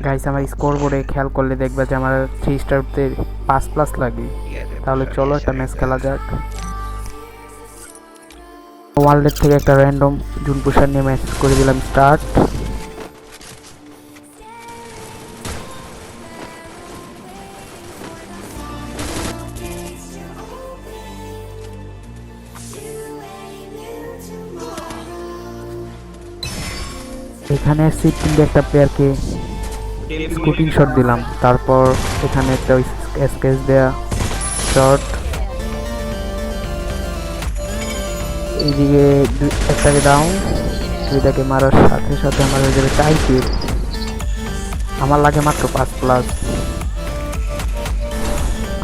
Guys আমার score বোর্ডে খেয়াল করলে দেখবা যে আমার 3 স্টারতে 5+ লাগে। তাহলে চলো একটা ম্যাচ খেলা যাক। ওয়ার্ল্ডের থেকে একটা র্যান্ডম জুন পুষার নিয়ে ম্যাচ করে দিলাম স্টার্ট। এখানে সিটিং একটা প্লেয়ারকে স্কুটিং শট দিলাম, তারপর এখানে একটা স্কেচ দেয়া শট, এইদিকে একটাকে ডাউন, দুইটাকে মারার সাথে সাথে আমার হয়ে যাবে টাই কিল। আমার লাগে মাত্র 5+।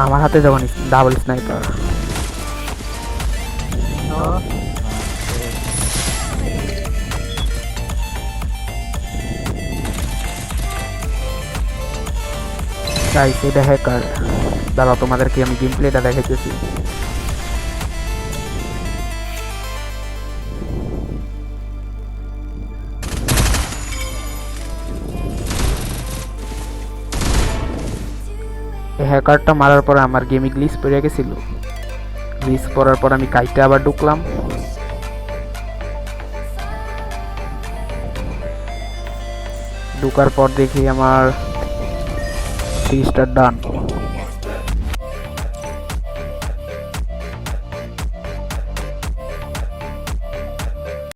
আমার হাতে যখন ডাবল স্নাইপার। গাইস এটা হ্যাকার, দাঁড়াও তোমাদেরকে আমি গেম প্লেটা দেখাইতেছি। এই হ্যাকারটা মারার পর আমার গেমে গ্লিচ পড়ে গেছিল। গ্লিচ পড়ার পর আমি কাইটে আবার ঢুকলাম। ঢুকার পর দেখি আমার 3 স্টার ডান।